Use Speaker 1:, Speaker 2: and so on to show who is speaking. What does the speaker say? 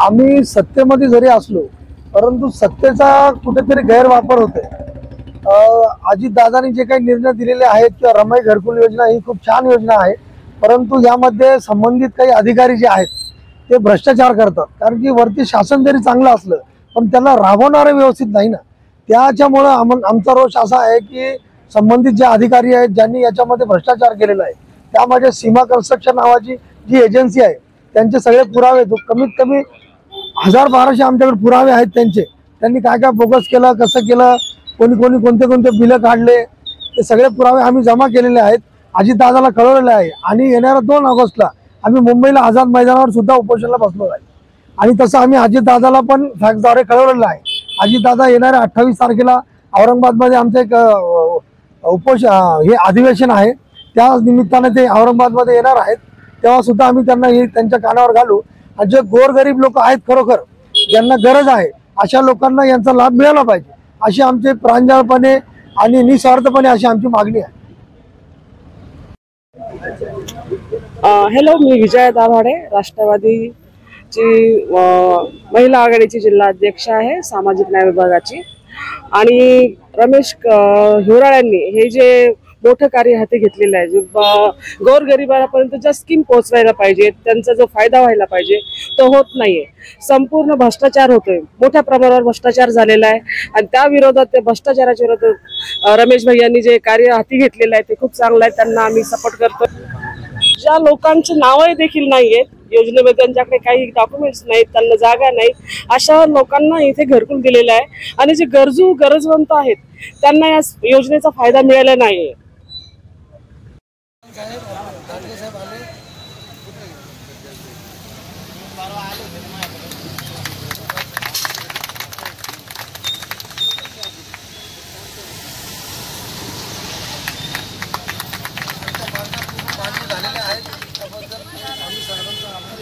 Speaker 1: आम्ही सत्तेमध्ये जरी असलो परंतु सत्तेचा कुठेतरी गैरवापर होतोय। अजितदादांनी जे काही निर्णय दिलेले आहेत किंवा रमाई घरकुल योजना ही खूप छान योजना आहे, परंतु यामध्ये संबंधित काही अधिकारी जे आहेत ते भ्रष्टाचार करतात। कारण की वरती शासन जरी चांगलं असलं पण त्याला राबवणारे व्यवस्थित नाही ना, त्याच्यामुळे आमचा रोष असा आहे की संबंधित जे अधिकारी आहेत ज्यांनी याच्यामध्ये भ्रष्टाचार केलेला आहे, त्यामध्ये सीमा कन्स्ट्रक्शन नावाची जी एजन्सी आहे त्यांचे सगळे पुरावे कमीत कमी 1000-1200 आमच्याकडे पुरावे आहेत त्यांचे। त्यांनी काय काय बोगस केलं, कसं केलं, कोणी कोणते बिलं काढले, ते सगळे पुरावे आम्ही जमा केलेले आहेत, अजितदादाला कळवलेले आहे। आणि येणाऱ्या 2 ऑगस्टला आम्ही मुंबईला आझाद मैदानावर सुद्धा उपोषणाला बसलो आहे। आणि तसं आम्ही अजितदादाला पण फॅक्सद्वारे कळवलेलं आहे। अजितदादा येणाऱ्या 28 तारखेला औरंगाबादमध्ये आमचं एक हे अधिवेशन आहे, त्या निमित्ताने ते औरंगाबादमध्ये येणार आहेत। तेव्हा सुद्धा आम्ही त्यांना हे त्यांच्या कानावर घालू आणि जे गोरगरीब लोक आहेत खरोखर ज्यांना गरज आहे अशा लोकांना यांचा लाभ मिळाला पाहिजे, अशी आमचे प्रांजळपणे आणि निस्वार्थपणे अशी आमची मागणी आहे।
Speaker 2: हॅलो, मी विजया दाभाडे, राष्ट्रवादीची महिला आघाडीची जिल्हा अध्यक्ष आहे सामाजिक न्याय विभागाची। आणि रमेश हिवराळ्यांनी हे जे मोठं कार्य हाती घेतलेलं आहे, गोरगरिबांपर्यंत ज्या स्कीम पोहोचवायला पाहिजे, त्यांचा जो फायदा व्हायला पाहिजे तो होत नाहीये। संपूर्ण भ्रष्टाचार होतोय, मोठ्या प्रमाणावर भ्रष्टाचार झालेला आहे। आणि त्या विरोधात, त्या भ्रष्टाचाराच्या विरोधात रमेश भैयांनी जे कार्य हाती घेतलेलं आहे ते खूप चांगलं आहे, त्यांना आम्ही सपोर्ट करतो। ज्या लोकांची नावं देखील नाहीयेत योजनेमध्ये, त्यांच्याकडे काही डॉक्युमेंट्स नाहीत, त्यांना जागा नाही, अशा लोकांना इथे घरकुल दिलेलं आहे। आणि जे गरजवंत आहेत त्यांना या योजनेचा फायदा मिळाला नाहीये।
Speaker 1: झालेले आहेत त्याबद्दल आम्ही सर्वांचा आभार.